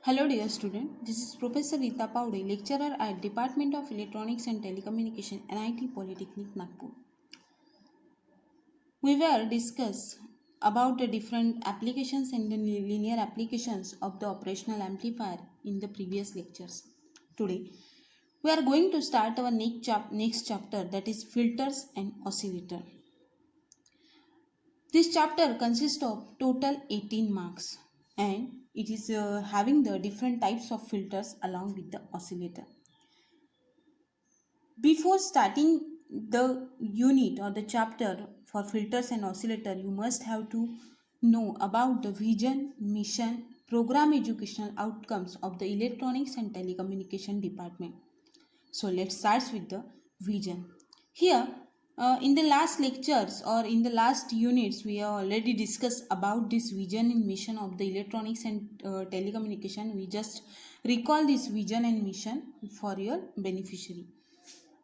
Hello dear student, this is Professor Rita Paude, lecturer at Department of Electronics and Telecommunication, NIT Polytechnic, Nagpur. We will discuss about the different applications and the linear applications of the operational amplifier in the previous lectures. Today, we are going to start our next chapter, that is filters and oscillator. This chapter consists of total 18 marks and it is having the different types of filters along with the oscillator. Before starting the unit or the chapter for filters and oscillator, you must have to know about the vision, mission, program educational outcomes of the Electronics and Telecommunication Department. So let's start with the vision. Here, in the last lectures or in the last units, we have already discussed about this vision and mission of the electronics and telecommunication. We just recall this vision and mission for your beneficiary.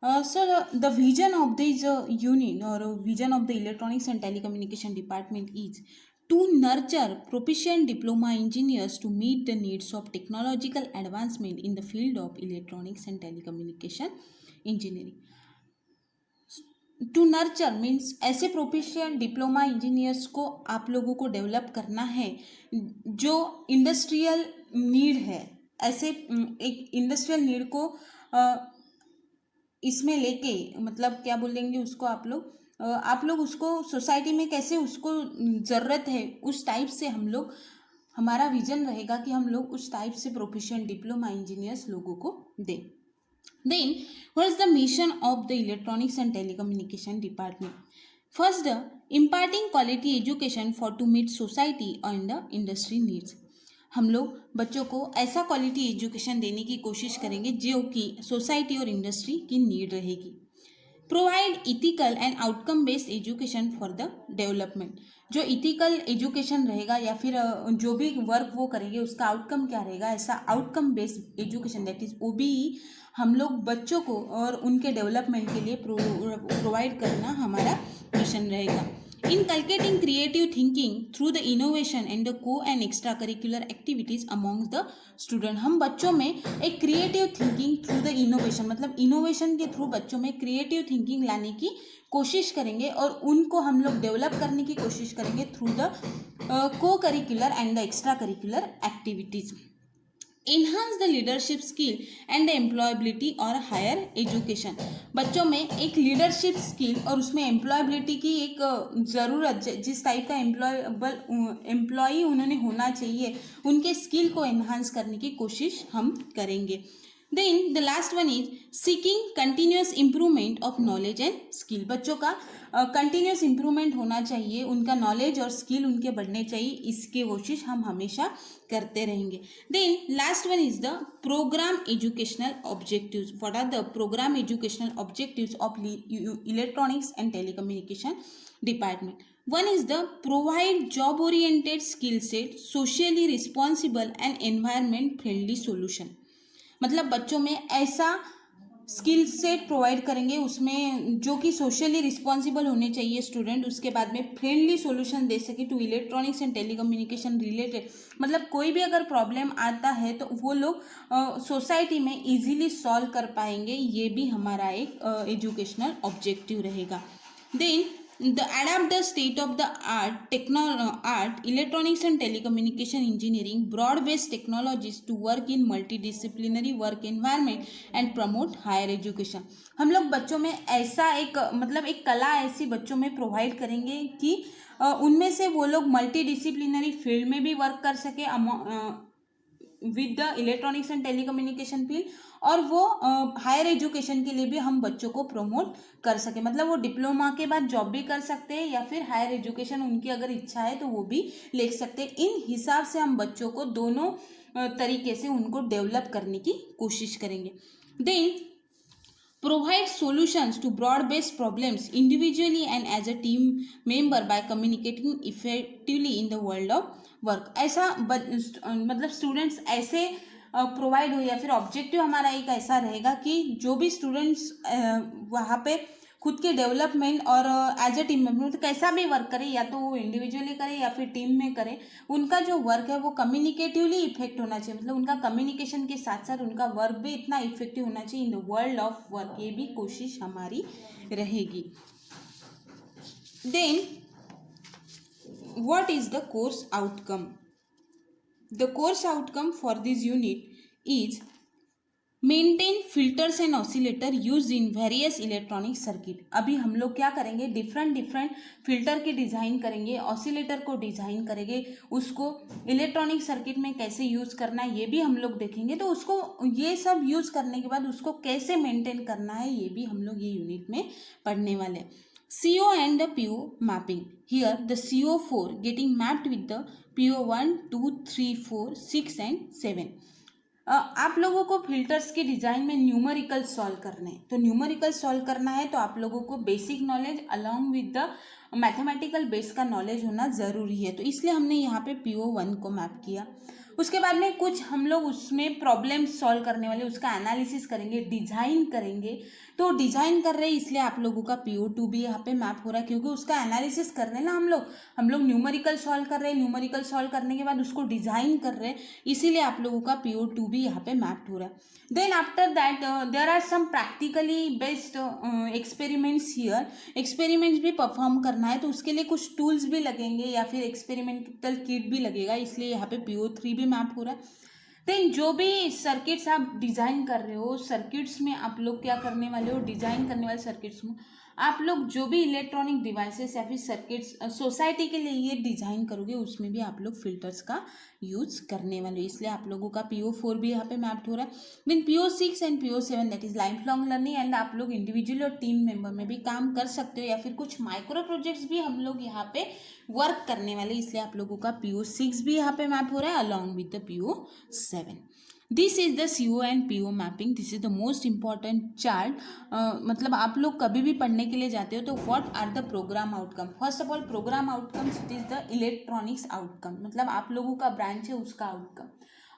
The vision of this unit or vision of the electronics and telecommunication department is to nurture proficient diploma engineers to meet the needs of technological advancement in the field of electronics and telecommunication engineering. To nurture means ऐसे proficient diploma engineers को आप लोगों को develop करना है जो industrial need है. ऐसे एक इंडस्ट्रियल नीड को इसमें लेके मतलब क्या बोलेंगे उसको आप लोग उसको सोसाइटी में कैसे उसको ज़रूरत है उस टाइप से हम लोग हमारा विजन रहेगा कि हम लोग उस टाइप से प्रोफेशनल डिप्लोमा इंजीनियर्स लोगों को दें. Then, what is the mission of the Electronics and Telecommunication Department? First, imparting quality education for to meet society and the industry needs. हम लोग बच्चों को ऐसा क्वालिटी एजुकेशन देने की कोशिश करेंगे जो कि सोसाइटी और इंडस्ट्री की नीड रहेगी. Provide ethical and outcome based education for the development. जो इथिकल एजुकेशन रहेगा या फिर जो भी वर्क वो करेंगे उसका आउटकम क्या रहेगा, ऐसा outcome based education that is OBE हम लोग बच्चों को और उनके डेवलपमेंट के लिए प्रोवाइड करना हमारा मिशन रहेगा. Inculcating creative thinking through the innovation and the co and extra curricular activities amongst the student. हम बच्चों में एक creative thinking through the innovation मतलब इनोवेशन के थ्रू बच्चों में क्रिएटिव थिंकिंग लाने की कोशिश करेंगे और उनको हम लोग डेवलप करने की कोशिश करेंगे थ्रू द को curricular and the extra curricular activities. Enhance the leadership skill and the employability और हायर एजुकेशन. बच्चों में एक लीडरशिप स्किल और उसमें एम्प्लॉयबिलिटी की एक ज़रूरत, जिस टाइप का एम्प्लॉई उन्होंने होना चाहिए उनके स्किल को एनहांस करने की कोशिश हम करेंगे. Then the last one is seeking continuous improvement of knowledge and skill. बच्चों का कंटिन्यूस इम्प्रूवमेंट होना चाहिए, उनका नॉलेज और स्किल उनके बढ़ने चाहिए, इसकी कोशिश हम हमेशा करते रहेंगे. Then last one is the program educational objectives. What are the program educational objectives of electronics and telecommunication department? One is the provide job oriented skill set, socially responsible and environment friendly solution. मतलब बच्चों में ऐसा skill set provide करेंगे उसमें जो कि socially responsible होने चाहिए स्टूडेंट, उसके बाद में फ्रेंडली सॉल्यूशन दे सके to electronics and telecommunication related. मतलब कोई भी अगर प्रॉब्लम आता है तो वो लोग सोसाइटी में इजीली सॉल्व कर पाएंगे. ये भी हमारा एक एजुकेशनल ऑब्जेक्टिव रहेगा. Then the adapt the state of the art electronics and telecommunication engineering broad based technologies to work in multidisciplinary work environment and promote higher education. हम लोग बच्चों में ऐसा एक मतलब एक कला ऐसी बच्चों में प्रोवाइड करेंगे कि उनमें से वो लोग मल्टी डिसिप्लिनरी फील्ड में भी वर्क कर सके with the electronics and telecommunication field और वो हायर एजुकेशन के लिए भी हम बच्चों को प्रमोट कर सके. मतलब वो डिप्लोमा के बाद जॉब भी कर सकते हैं या फिर हायर एजुकेशन उनकी अगर इच्छा है तो वो भी ले सकते हैं. इन हिसाब से हम बच्चों को दोनों तरीके से उनको डेवलप करने की कोशिश करेंगे. Then provide solutions to broad-based problems individually and as a team member by communicating effectively in the world of work. ऐसा मतलब स्टूडेंट्स ऐसे प्रोवाइड हो या फिर ऑब्जेक्टिव हमारा एक ऐसा रहेगा कि जो भी स्टूडेंट्स वहाँ पे खुद के डेवलपमेंट और एज ए टीम मेंबर तो कैसा भी वर्क करे, या तो वो इंडिविजुअली करे या फिर टीम में करे, उनका जो वर्क है वो कम्युनिकेटिवली इफेक्ट होना चाहिए, मतलब उनका कम्युनिकेशन के साथ साथ उनका वर्क भी इतना इफेक्टिव होना चाहिए in the world of work, ये भी कोशिश हमारी रहेगी। Then what is the course outcome? The course outcome for this unit is maintain filters and oscillator use in various electronic circuit. अभी हम लोग क्या करेंगे, डिफरेंट फिल्टर के डिज़ाइन करेंगे, ऑसिलेटर को डिज़ाइन करेंगे, उसको इलेक्ट्रॉनिक सर्किट में कैसे यूज़ करना है ये भी हम लोग देखेंगे। तो उसको ये सब यूज़ करने के बाद उसको कैसे मेंटेन करना है ये भी हम लोग ये यूनिट में पढ़ने वाले हैं। CO and the PO mapping. Here the CO4 getting mapped with the PO 1, 2, 3, 4, 6 and 7. आप लोगों को फिल्टर्स के डिज़ाइन में न्यूमेरिकल सॉल्व करने हैं, तो न्यूमेरिकल सॉल्व करना है तो आप लोगों को basic knowledge along with the mathematical base का नॉलेज होना ज़रूरी है। तो इसलिए हमने यहाँ पे PO 1 को मैप किया। उसके बाद में कुछ हम लोग उसमें प्रॉब्लम सॉल्व करने वाले, उसका एनालिसिस करेंगे, डिज़ाइन करेंगे। तो डिज़ाइन कर रहे हैं इसलिए आप लोगों का PO 2 भी यहाँ पे मैप हो रहा है, क्योंकि उसका एनालिसिस कर रहे हैं ना हम लोग न्यूमेरिकल सॉल्व कर रहे हैं, न्यूमेरिकल सॉल्व करने के बाद उसको डिज़ाइन कर रहे हैं, इसीलिए आप लोगों का PO 2 भी यहाँ पे मैप्ड हो रहा है। Then after that there are some practically based experiments here. Experiments भी परफॉर्म करना है तो उसके लिए कुछ टूल्स भी लगेंगे या फिर एक्सपेरिमेंटल किट भी लगेगा, इसलिए यहाँ पे PO 3 भी मैप हो रहा है। देन जो भी सर्किट्स आप डिज़ाइन कर रहे हो, सर्किट्स में आप लोग क्या करने वाले हो, डिज़ाइन करने वाले सर्किट्स में आप लोग जो भी इलेक्ट्रॉनिक डिवाइसेस या फिर सर्किट्स सोसाइटी के लिए ये डिज़ाइन करोगे उसमें भी आप लोग फिल्टर्स का यूज़ करने वाले हो, इसलिए आप लोगों का PO 4 भी यहाँ पे मैप्ड हो रहा है। Then PO 6 and PO 7 that is lifelong learning, and आप लोग इंडिविजुअल और टीम मेंबर में भी काम कर सकते हो या फिर कुछ माइक्रो प्रोजेक्ट्स भी हम लोग यहाँ पे वर्क करने वाले, इसलिए आप लोगों का PO 6 भी यहाँ पे मैप हो रहा है along with the PO 7। This is the CO and PO mapping. This is the most important chart. मतलब आप लोग कभी भी पढ़ने के लिए जाते हो तो what are the programme outcome. First of all programme outcomes it is the electronics outcome, मतलब आप लोगों का ब्रांच है उसका आउटकम,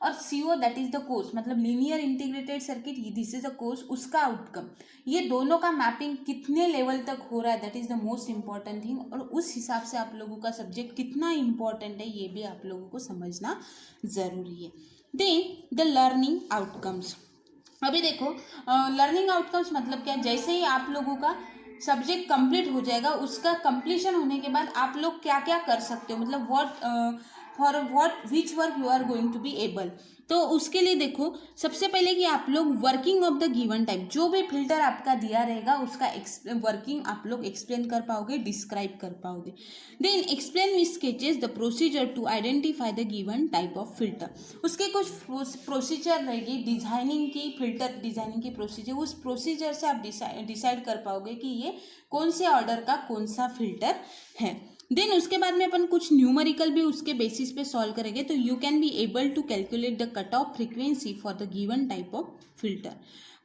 और CO that is the course मतलब linear integrated circuit, this is the course, उसका आउटकम। ये दोनों का मैपिंग कितने लेवल तक हो रहा है that is the most important thing, और उस हिसाब से आप लोगों का सब्जेक्ट कितना इंपॉर्टेंट है ये भी आप लोगों को समझना ज़रूरी है। Then the learning outcomes. अभी देखो लर्निंग आउटकम्स मतलब क्या, जैसे ही आप लोगों का सब्जेक्ट कंप्लीट हो जाएगा, उसका कंप्लीशन होने के बाद आप लोग क्या क्या कर सकते हो, मतलब what which work you are going to be able. तो उसके लिए देखो सबसे पहले कि आप लोग working of the given type, जो भी फिल्टर आपका दिया रहेगा उसका वर्किंग आप लोग एक्सप्लेन कर पाओगे, डिस्क्राइब कर पाओगे। Then explain with sketches the procedure to identify the given type of filter. उसके कुछ प्रोसीजर रहेगी डिजाइनिंग की, फिल्टर डिजाइनिंग की प्रोसीजर, उस प्रोसीजर से आप डिसाइड कर पाओगे कि ये कौन से ऑर्डर का कौन सा फिल्टर है। देन उसके बाद में अपन कुछ न्यूमेरिकल भी उसके बेसिस पे सॉल्व करेंगे, तो you can be able to calculate the cut off frequency for the given type of filter.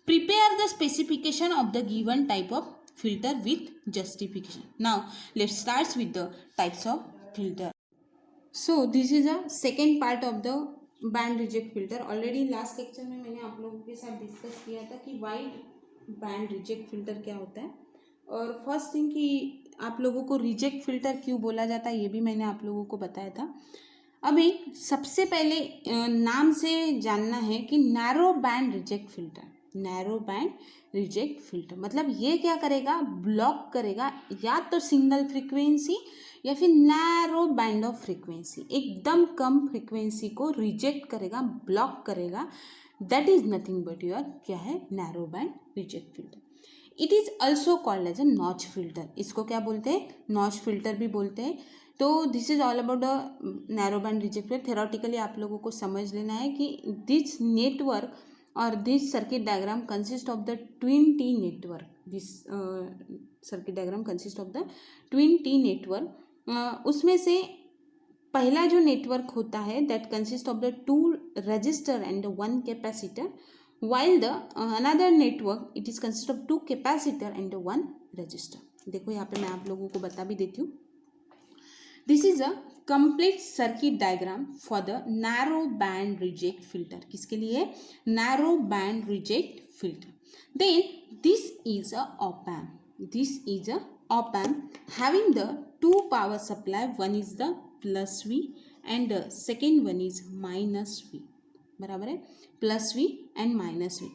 Prepare the specification of the given type of filter with justification. Now let's start with the types of filter. So this is a second part of the band reject filter. Already last lecture में मैंने आप लोगों के साथ discuss किया था कि wide band reject filter क्या होता है, और फर्स्ट थिंग कि आप लोगों को रिजेक्ट फिल्टर क्यों बोला जाता है ये भी मैंने आप लोगों को बताया था। अभी सबसे पहले नाम से जानना है कि narrow band reject filter. Narrow band reject filter मतलब ये क्या करेगा, ब्लॉक करेगा या तो सिंगल फ्रीक्वेंसी या फिर नैरो बैंड ऑफ फ्रीक्वेंसी, एकदम कम फ्रीक्वेंसी को रिजेक्ट करेगा, ब्लॉक करेगा। That is nothing but your क्या है, narrow band reject filter. It is also called as a notch filter. इसको क्या बोलते हैं, नॉच फिल्टर भी बोलते हैं। तो this is all about the narrow band reject filter. Theoretically आप लोगों को समझ लेना है कि दिस नेटवर्क और this circuit diagram consist of the twin T network. This circuit diagram consist of the twin T network. उसमें से पहला जो नेटवर्क होता है that consist of the 2 register and 1 capacitor, while the another network it is consist of 2 capacitor and 1 resistor. देखो यहाँ पे मैं आप लोगों को बता भी देती हूँ। This is a complete circuit diagram for the narrow band reject filter. किसके लिए, narrow band reject filter. Then this is a op amp. This is a op amp having the two power supply. One is the plus V and the second one is minus V. बराबर है, plus V and minus V.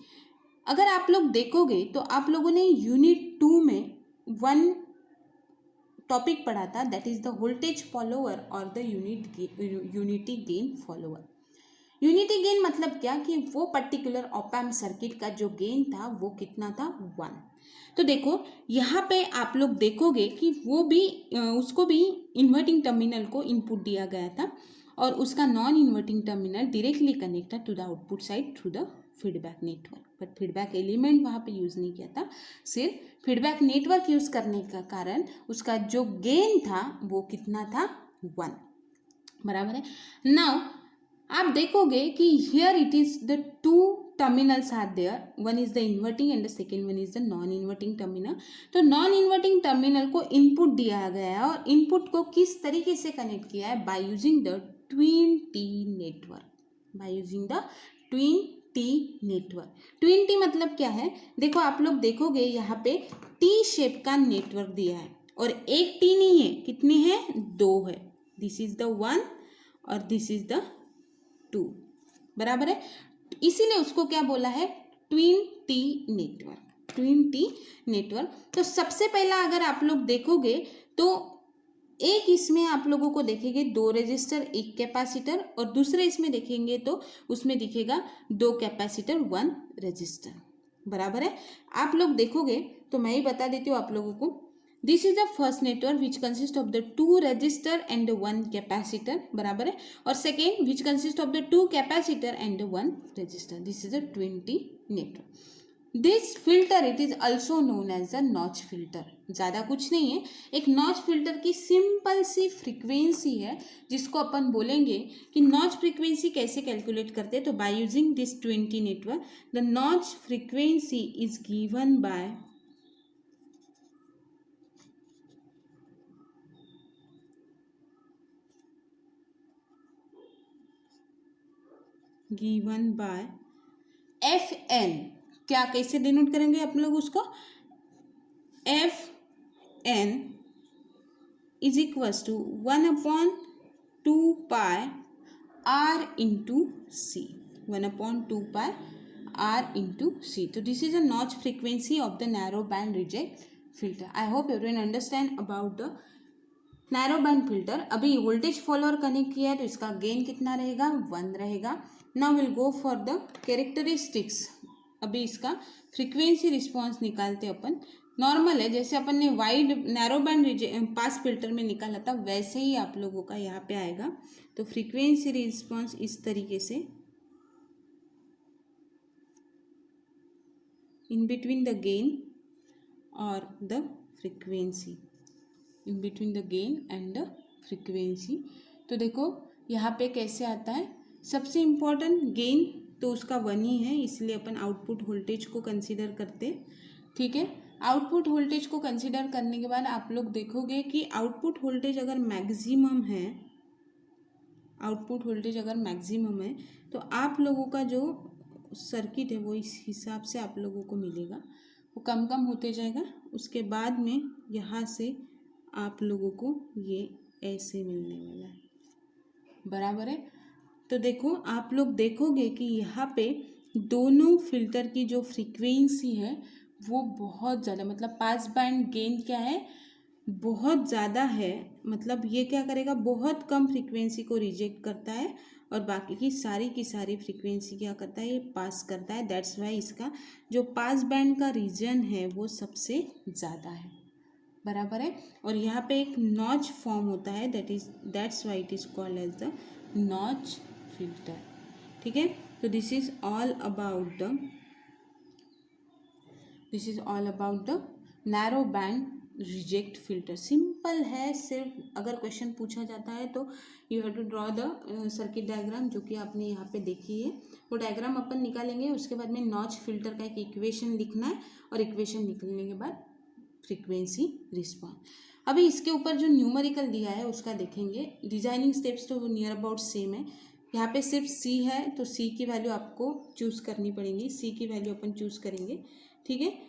अगर आप लोग देखोगे तो आप लोगों ने यूनिट 2 में वन टॉपिक पढ़ा था, that is the voltage follower और the unity gain follower. Unity gain मतलब क्या कि वो पर्टिकुलर ऑप एम्प सर्किट का जो गेन था वो कितना था, 1. तो देखो यहाँ पे आप लोग देखोगे कि वो भी उसको भी इन्वर्टिंग टर्मिनल को इनपुट दिया गया था और उसका non inverting terminal directly connected to the output side through the feedback network. But feedback element वहाँ पे यूज़ नहीं किया था, सिर्फ फीडबैक नेटवर्क यूज़ करने का कारण उसका जो गेन था वो कितना था, 1. बराबर है. नाउ आप देखोगे कि here it is the two terminals are there, one is the inverting and the second one is the non inverting terminal. तो नॉन इन्वर्टिंग टर्मिनल को इनपुट दिया गया है और इनपुट को किस तरीके से कनेक्ट किया है, by using the twin T network. By using the twin T network. Twin T मतलब क्या है, देखो आप लोग देखोगे यहाँ पे टी शेप का नेटवर्क दिया है और एक टी नहीं है, कितने हैं, 2 है. दिस इज द 1 और दिस इज द 2. बराबर है. इसीलिए उसको क्या बोला है, twin T network. Twin T network. तो सबसे पहला अगर आप लोग देखोगे तो एक इसमें आप लोगों को देखेंगे 2 रेजिस्टर 1 कैपेसिटर और दूसरे इसमें देखेंगे तो उसमें दिखेगा 2 कैपेसिटर 1 रेजिस्टर. बराबर है. आप लोग देखोगे तो मैं ही बता देती हूँ आप लोगों को. This is the first network which consist of the 2 resistor and 1 capacitor. बराबर है. और second which consist of the 2 capacitor and 1 resistor. This is the twin T network. This filter it is also known as the notch filter. ज़्यादा कुछ नहीं है, एक notch filter की simple सी फ्रीक्वेंसी है जिसको अपन बोलेंगे कि नॉच फ्रीक्वेंसी कैसे कैलकुलेट करते हैं. तो by using this twin T network the notch frequency is given by F N. क्या कैसे डिनोट करेंगे आप लोग उसको, F N is equals to 1/2 pi R into C. 1/2 pi R into C. तो this is a notch frequency of the narrow band reject filter. I hope everyone understand about the narrow band filter. अभी voltage follower connect किया है तो इसका gain कितना रहेगा, 1 रहेगा. Now will go for the characteristics. अभी इसका फ्रीक्वेंसी रिस्पॉन्स निकालते अपन. नॉर्मल है, जैसे अपन ने wide narrow band pass filter में निकाला था वैसे ही आप लोगों का यहाँ पे आएगा. तो फ्रीक्वेंसी रिस्पॉन्स इस तरीके से, इन बिटवीन द गेन और the frequency, in between the gain and the frequency. तो देखो यहाँ पे कैसे आता है, सबसे इम्पॉर्टेंट गेन तो उसका 1 ही है, इसलिए अपन आउटपुट वोल्टेज को कंसीडर करते. ठीक है. आउटपुट वोल्टेज को कंसीडर करने के बाद आप लोग देखोगे कि आउटपुट वोल्टेज अगर मैक्सिमम है, आउटपुट वोल्टेज अगर मैक्सिमम है तो आप लोगों का जो सर्किट है वो इस हिसाब से आप लोगों को मिलेगा. वो कम कम होते जाएगा. उसके बाद में यहाँ से आप लोगों को ये ऐसे मिलने वाला है. बराबर है. तो देखो आप लोग देखोगे कि यहाँ पे दोनों फिल्टर की जो फ्रीक्वेंसी है वो बहुत ज़्यादा, मतलब पास बैंड गेन क्या है, बहुत ज़्यादा है. मतलब ये क्या करेगा, बहुत कम फ्रीक्वेंसी को रिजेक्ट करता है और बाकी की सारी फ्रीक्वेंसी क्या करता है, ये पास करता है. दैट्स वाई इसका जो पास बैंड का रीजन है वो सबसे ज़्यादा है. बराबर है. और यहाँ पे एक नॉच फॉर्म होता है, that's why it is called as the notch filter. ठीक है. तो this is all about the narrow band reject filter. Simple है. सिर्फ अगर क्वेश्चन पूछा जाता है तो you have to draw the circuit diagram जो कि आपने यहाँ पे देखी है. वो डायग्राम अपन निकालेंगे, उसके बाद में नॉच फिल्टर का एक इक्वेशन लिखना है और इक्वेशन निकलने के बाद फ्रीक्वेंसी रिस्पॉन्स. अभी इसके ऊपर जो न्यूमेरिकल दिया है उसका देखेंगे. डिजाइनिंग स्टेप्स तो नियर अबाउट सेम है. यहाँ पे सिर्फ सी है तो सी की वैल्यू आपको चूज़ करनी पड़ेगी. सी की वैल्यू अपन चूज़ करेंगे. ठीक है।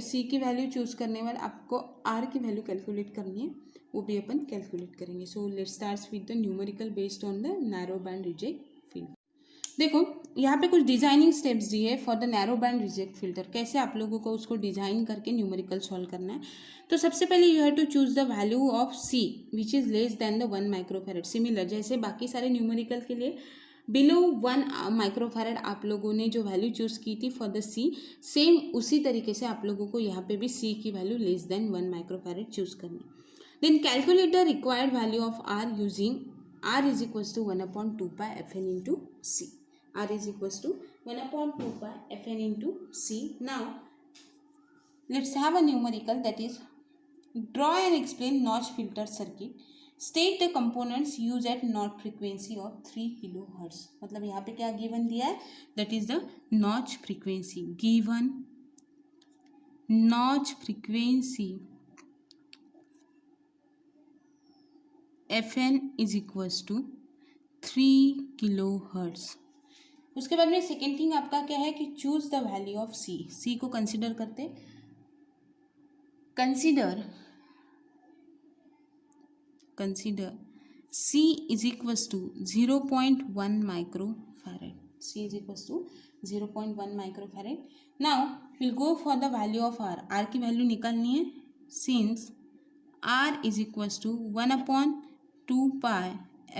सी की वैल्यू चूज़ करने वाले आपको आर की वैल्यू कैलकुलेट करनी है, वो भी अपन कैलकुलेट करेंगे। So let's start with the numerical based on the narrow band reject filter. देखो यहाँ पे कुछ डिजाइनिंग स्टेप्स दिए for the narrow band reject filter, कैसे आप लोगों को उसको डिजाइन करके न्यूमेरिकल सॉल्व करना है। तो सबसे पहले you have to choose the value of C which is less than the 1 microfarad. Similar जैसे बाकी सारे न्यूमेरिकल के लिए बिलो 1 माइक्रोफैरड आप लोगों ने जो वैल्यू चूज की थी फॉर द सी, सेम उसी तरीके से आप लोगों को यहाँ पे भी सी की value less than 1 microfarad choose करनी। Then calculate the required value of R using R is equals to 1/2 pi F N into C. R is equals to 1/2 pi Fn into C. Now, let's have a numerical, that is, draw and explain notch filter circuit. State the components used at notch frequency of 3 kilohertz. मतलब यहाँ पे क्या given दिया है, that is the notch frequency. Given notch frequency Fn is equals to 3 kilohertz. उसके बाद में second thing आपका क्या है कि choose the value of C. C को कंसिडर करते, consider C is equals to 0.1 microfarad. C is equals to 0.1 microfarad. Now will go for the value of R. R की वैल्यू निकालनी है, since R is equals to 1/2 pi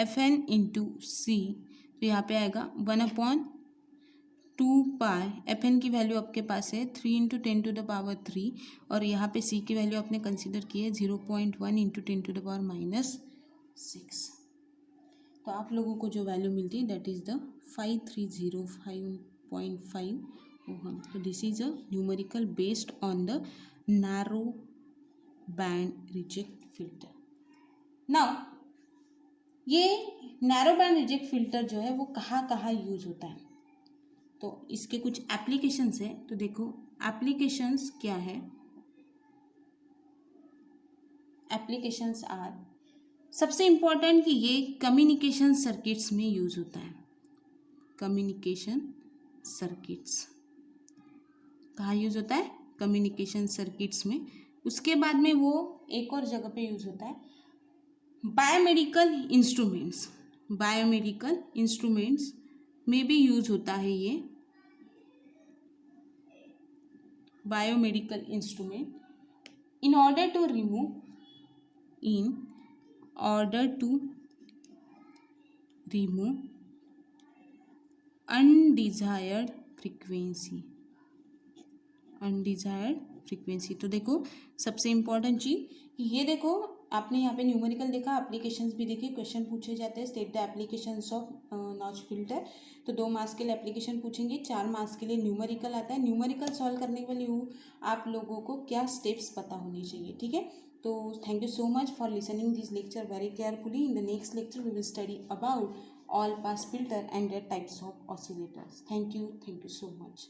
F N into C. तो यहाँ पे आएगा 1/2 pi F N की वैल्यू आपके पास है 3 × 10⁻3 और यहाँ पे सी की वैल्यू आपने कंसिडर की है 0.1 × 10⁻6। तो आप लोगों को जो वैल्यू मिलती है दैट इज़ द 5305.5 ओहम। तो this is a numerical based on the narrow band reject filter. Now ये नैरो बैंड रिजेक्ट फिल्टर जो है वो कहाँ कहाँ यूज होता है, तो इसके कुछ एप्लीकेशंस है। तो देखो एप्लीकेशंस क्या है, एप्लीकेशंस आर, सबसे इम्पोर्टेंट कि ये कम्युनिकेशन सर्किट्स में यूज होता है। कम्युनिकेशन सर्किट्स कहाँ यूज होता है, कम्युनिकेशन सर्किट्स में। उसके बाद में वो एक और जगह पे यूज होता है, बायोमेडिकल इंस्ट्रूमेंट्स। बायोमेडिकल इंस्ट्रूमेंट्स में भी यूज होता है ये, biomedical instrument. In order to remove undesired frequency. तो देखो सबसे इम्पॉर्टेंट चीज ये, देखो आपने यहाँ पे न्यूमेरिकल देखा, एप्लीकेशंस भी देखे, क्वेश्चन पूछे जाते हैं state the applications of notch filter. तो 2 मार्क्स के लिए एप्लीकेशन पूछेंगे, 4 मार्क्स के लिए न्यूमेरिकल आता है। न्यूमेरिकल सॉल्व करने के लिए आप लोगों को क्या स्टेप्स पता होनी चाहिए, ठीक है। तो thank you so much for listening this lecture very carefully. In the next lecture we will study about all pass filter and their types of oscillators. Thank you so much.